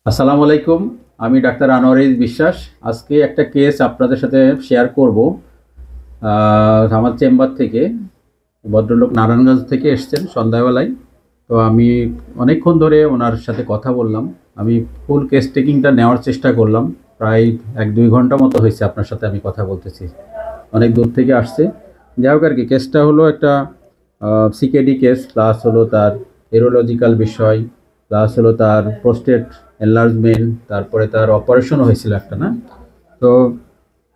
আসসালামু আলাইকুম। আমি ডাক্তার আনোয়ার বিশ্বাস। আজকে একটা কেস আপনাদের সাথে শেয়ার করব। আমার চেম্বার থেকে ভদ্রলোক নারায়ণগঞ্জ থেকে এসেছেন সন্ধ্যাবেলায়। তো আমি অনেকক্ষণ ধরে ওনার সাথে কথা বললাম। আমি ফুল কেস টেকিংটা নেওয়ার চেষ্টা করলাম। প্রায় 1-2 ঘন্টা মতো হয়েছে আপনার সাথে আমি কথা বলতেছি। অনেক দূর থেকে আসছে। যাই হোক আর কি, কেসটা হলো একটা সিকেডি কেস, প্লাস হলো তার এরোলজিক্যাল বিষয়, প্লাস হলো তার প্রোস্টেট এনলার্জমেন্ট, তারপরে তার অপারেশনও হয়েছিল একটা, না? তো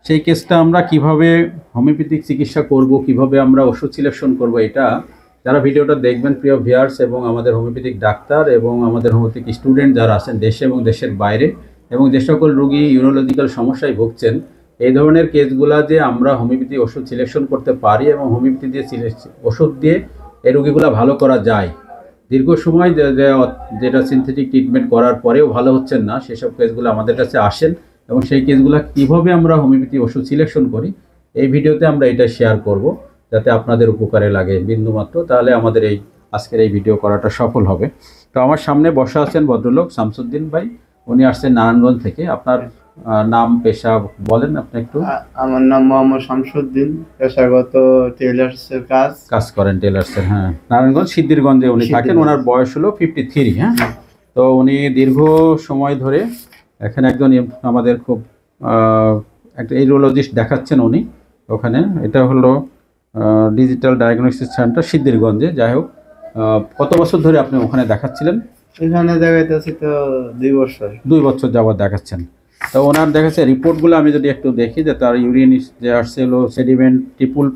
সেই কেসটা আমরা কিভাবে হোমিওপ্যাথিক চিকিৎসা করব, কিভাবে আমরা ওষুধ সিলেকশন করব, এটা যারা ভিডিওটা দেখবেন প্রিয় ভিউয়ার্স এবং আমাদের হোমিওপ্যাথিক ডাক্তার এবং আমাদের হোমিওপ্যাথিক স্টুডেন্ট যারা আছেন দেশে এবং দেশের বাইরে, এবং যে সকল রোগী ইউরোলজিক্যাল সমস্যায় ভুগছেন, এই ধরনের কেসগুলা যে আমরা হোমিওপ্যাথি ওষুধ সিলেকশন করতে পারি এবং হোমিওপ্যাথি দিয়ে ওষুধ দিয়ে এই রোগীগুলো ভালো করা যায়। দীর্ঘ সময় যেটা সিনথেটিক ট্রিটমেন্ট করার পরেও ভালো হচ্ছেন না, সেসব কেসগুলো আমাদের কাছে আসেন এবং সেই কেসগুলো কীভাবে আমরা হোমিওপ্যাথি ওষুধ সিলেকশন করি এই ভিডিওতে আমরা এটা শেয়ার করব, যাতে আপনাদের উপকারে লাগে বিন্দুমাত্র। তাহলে আমাদের এই আজকের এই ভিডিও করাটা সফল হবে। তো আমার সামনে বসা আছেন ভদ্রলোক শামসুদ্দিন ভাই। উনি আসছেন নারায়ণগঞ্জ থেকে। আপনার নাম, পেশা বলেন আপনি একটু। আমার নাম মোহাম্মদ শামসুদ্দিন। পেশাগত টেইলার্সের কাজ করেন, টেইলার্সের। হ্যাঁ, নারায়ণগঞ্জ সিদ্ধিরগঞ্জে উনি থাকেন। ওনার বয়স হলো 53। হ্যাঁ, তো উনি দীর্ঘ সময় ধরে এখানে একজন আমাদের খুব একটা ইউরোলজিস্ট দেখাচ্ছেন উনি ওখানে। এটা হলো ডিজিটাল ডায়াগনস্টিক সেন্টার সিদ্ধিরগঞ্জে। যাই হোক, কত বছর ধরে আপনি ওখানে দেখাচ্ছিলেন? এখানে দেখাইতেছি তো 2 বছর যাবত দেখাচ্ছেন। তো ওনার দেখাচ্ছে রিপোর্টগুলো আমি যদি একটু দেখি, যে তার ইউরিন যে আসছে হলো সেডিমেন্ট ট্রিপল+,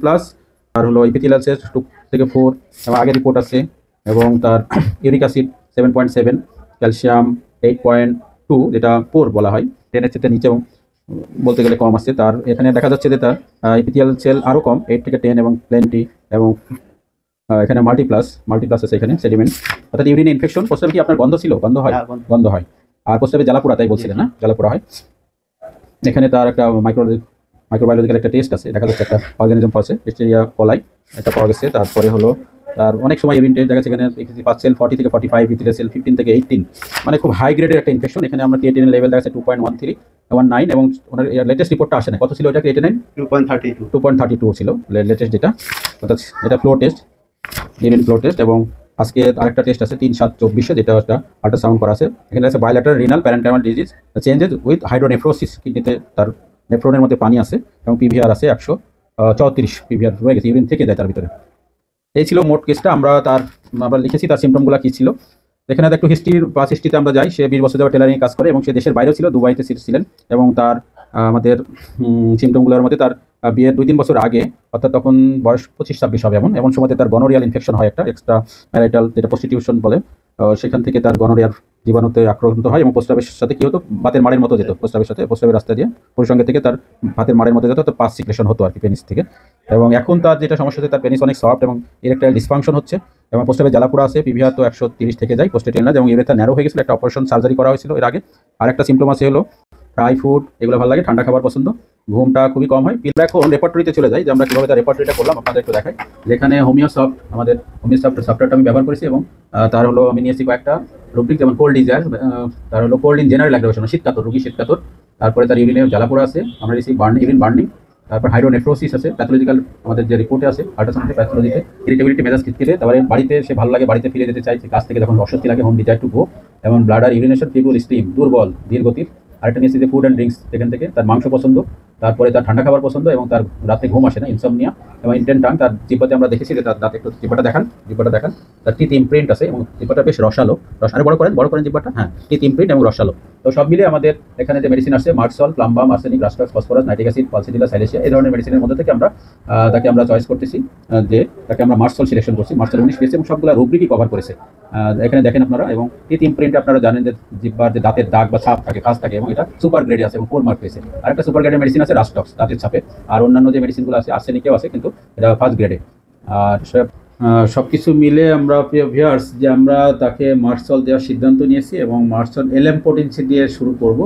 আর হলো ইপিথেলিয়াল সেল 2 থেকে 4 এবং আগের রিপোর্ট আছে, এবং তার ইউরিক অ্যাসিড 7.7, ক্যালসিয়াম 8.2, যেটা 4 বলা হয়, 10-এর চেয়ে নিচে এবং বলতে গেলে কম আছে। তার এখানে দেখা যাচ্ছে যে তার ইপিথেলিয়াল সেল আরও কম, 8 থেকে 10 এবং প্লেন্টি, এবং এখানে মাল্টিপ্লাস আছে এখানে সেডিমেন্ট। অর্থাৎ ইউরিনে ইনফেকশন। প্রস্রাবে কি আপনার গন্ধ ছিল? গন্ধ হয়? গন্ধ হয়। আর প্রস্রাবে জ্বালাপোড়া, তাই বলছিলেন না? জ্বালাপোড়া হয়। এখানে তার একটা মাইক্রোবায়োলজিক্যাল একটা টেস্ট আছে, দেখা যাচ্ছে একটা অর্গানিজম পাচ্ছে, লিস্টেরিয়া কোলাই, এটা পাওয়া গেছে। তারপরে হলো তার অনেক সময় ইউরিন টেস্ট দেখা যাচ্ছে এখানে সেল 40 থেকে 45, ইথিলিয়াল সেল 15 থেকে 18, মানে খুব হাই গ্রেডের একটা ইনফেকশন। এখানে আমরা ক্রিয়েটিনিন লেভেল দেখা যাচ্ছে 2.1319, এবং ওনার লেটেস্ট রিপোর্টটা আসে না, কত ছিল এটা? ক্রিয়েটিনিন 2.32 ছিল লেটেস্ট যেটা, অর্থাৎ এটা flow test, urine flow test. এবং আজকে আরেকটা টেস্ট আছে 3/7/24, যেটা একটা আল্ট্রাসাউন্ড করা আছে। এখানে আছে bilateral renal parenchymal disease changes with hydronephrosis, কিডনিতে তার নেফ্রনের মধ্যে পানি আছে, এবং পিভিআর আছে 134 পিভিআর রয়ে গেছে, ইউরিন থেকে দেয় তার ভিতরে। এই ছিল মোট কেসটা। আমরা লিখেছি তার সিমটমগুলো কী ছিল। এখানে একটু হিস্ট্রিতে আমরা যাই। সে 20 বছর যাওয়া টেলারিং কাজ করে এবং সে দেশের বাইরেও ছিল, দুবাইতে ছিলেন। এবং তার আমাদের সিমটমগুলোর মধ্যে তার বিয়ের 2-3 বছর আগে, অর্থাৎ তখন বয়স 25-26 হবে, এমন সময় তার গনোরিয়াল ইনফেকশন হয়, একটা এক্সট্রা ম্যারিটাল, যেটা প্রস্টিটিউশন বলে। সেখান থেকে তার গনোরিয়ার জীবাণুতে আক্রান্ত হয়, এবং প্রস্রাবের সাথে কী হতো, ভাতের মাড়ের মতো যেত, প্রস্রাবের রাস্তা দিয়ে পরিসঙ্গে থেকে তার ভাতের মাড়ের মতো যেত, তো পাস সিক্রেশন হতো আর কি পেনিস থেকে। এবং এখন তার যেটা সমস্যা হচ্ছে, তার পেনিস অনেক সফট এবং ইরেকটাইল ডিসফাংশন হচ্ছে, এবং প্রস্রাবে জ্বালাপোড়া আছে, পিভিআর তো 130 থেকে যায়, প্রোস্টেট এনলার্জ, এবং ইউরেথ্রা ন্যারো হয়ে গেছিল, একটা অপারেশন সার্জারি করা হয়েছিল এর আগে। আর একটা সিমটম আছে হলো ড্রাই ফুড, এগুলো ভালো লাগে, ঠান্ডা খাবার পছন্দ, ঘুমটা খুবই কম হয়। এখন রেপার্টরিতে চলে যাই যে আমরা কীভাবে তার রেপার্টরিটা করলাম আপনাদের একটু দেখাই। যেখানে হোমিওসফট, আমাদের হোমিওসফট সফটওয়্যারটা আমি ব্যবহার করেছি, এবং তার হলো আমি নিয়েছি কয়েকটা রুব্রিক, যেমন কোল্ড ডিজায়ার, তার হলো কোল্ড ইন জেনারেল অ্যাগ্রাভেশন, শীতকাতর রোগী, শীতকাতর। তারপরে তার ইউরিনে জ্বালাপোড়া আছে, আমরা নিয়েছি ইউরিন বার্নিং। তারপর হাইড্রোনেফ্রোসিস আছে, প্যাথোলজিক্যাল আমাদের যে রিপোর্টে আছে আল্ট্রাসাউন্ডে, প্যাথোলজিতে ইরিটেবিলিটি, মেজাজ খিটখিটে। তারপরে বাড়িতে সে ভালো লাগে, বাড়িতে ফিরে যেতে চাইছে, কাজ থেকে যখন অস্বস্তি লাগে, হোম ডিজায়ার টু গো। এবং ব্লাডার ইউরিনেশন, ফিবুল স্টিম, দুর্বল, ধীর গতির। আরেকটা নিয়েছি যে ফুড অ্যান্ড ড্রিঙ্কস, সেখান থেকে তার মাংস পছন্দ, তারপরে তার ঠান্ডা খাবার পছন্দ, এবং তার রাতে ঘুম আসে না, ইনসমনিয়া, এবং ইন্টেন্ট টাং। তার জিব্বাতে আমরা দেখেছি যে তার দাঁতে, একটু জিব্বাটা দেখান, তার টিথ ইমপ্রিন্ট আছে, এবং জিব্বাটা বেশ রসালো। বড় করেন জিব্বাটা, হ্যাঁ, টিথ ইমপ্রিন্ট এবং রসালো। তো সব মিলিয়ে আমাদের এখানে যে মেডিসিন আছে, merc sol, plumbum, arsenic, rhus tox, phosphorus, nitric acid, pulsatilla, silicea, এই ধরনের মেডিসিনের মধ্যে থেকে তাকে আমরা চয়েস করতেছি, যে তাকে আমরা মার্কসল সিলেকশন করছি। মার্কসল 19 পেয়েছে, এবং সবগুলো রুব্রিকই কভার করেছে। এখানে দেখেন আপনারা। এবং টিথ ইমপ্রিন্টে আপনারা জানেন যে জিব্বার যে দাঁতের দাগ বা ছাপ থাকে, কাজ থাকে, এবং এটা সুপার গ্রেডে আছে এবং 4 মার্ক পেয়েছে। আর একটা সুপার গ্রেডের মেডিসিন আছে রাস্টক্স, দাঁতের ছাপে। আর অন্যান্য যে মেডিসিনগুলো আছে, আর্সেনিকেও আছে, কিন্তু এটা 1st গ্রেডে। আর সব কিছু মিলে আমরা প্রিয় ভিউয়ার্স, যে আমরা তাকে মার্কসল দেওয়ার সিদ্ধান্ত নিয়েছি, এবং মার্কসল এলএম পোটেন্সি দিয়ে শুরু করব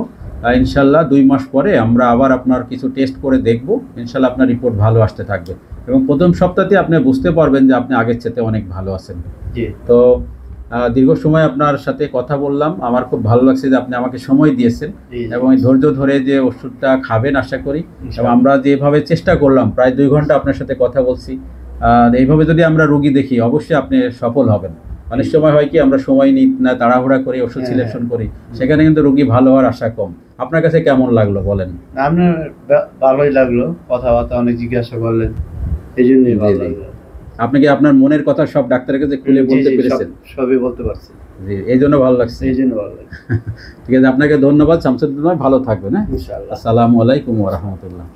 ইনশাল্লাহ। 2 মাস পরে আমরা আবার আপনার কিছু টেস্ট করে দেখব, ইনশাল্লাহ আপনার রিপোর্ট ভালো আসতে থাকবে, এবং প্রথম সপ্তাহে আপনি বুঝতে পারবেন যে আপনি আগের চেয়ে অনেক ভালো আছেন। তো দীর্ঘ সময় আপনার সাথে কথা বললাম, আমার খুব ভালো লাগছে যে আপনি আমাকে সময় দিয়েছেন জি, এবং এই ধৈর্য ধরে যে ওষুধটা খাবেন আশা করি। এবং ইনশাআল্লাহ। আমরা যেভাবে চেষ্টা করলাম, প্রায় 2 ঘন্টা আপনার সাথে কথা বলছি, এইভাবে যদি আমরা রুগী দেখি অবশ্যই আপনি সফল হবেন। অনেক সময় হয় কি আমরা সময় নিই না, তাড়াহুড়া করি, ওষুধ হ্যাঁ, সিলেকশন করি, সেখানে কিন্তু রুগী ভালো হওয়ার আশা কম। আপনার কাছে কেমন লাগলো বলেন? আপনার ভালোই লাগলো, কথাবার্তা অনেক জিজ্ঞাসা করলেন, এই জন্যই জি, ভালো জি। লাগলো। আপনি কি আপনার মনের কথা সব ডাক্তারের কাছে খুলে জি, বলতে জি, পেরেছেন? সবই বলতে পারছি, জি, এই জন্য ভালো লাগছে। এই জন্য ভালো লাগছে। ঠিক আছে, আপনাকে ধন্যবাদ শামসুদ্দিন ভাই, ভালো থাকবেন। হ্যাঁ, ইনশাআল্লাহ। আসসালামু আলাইকুম ওয়া রাহমাতুল্লাহ।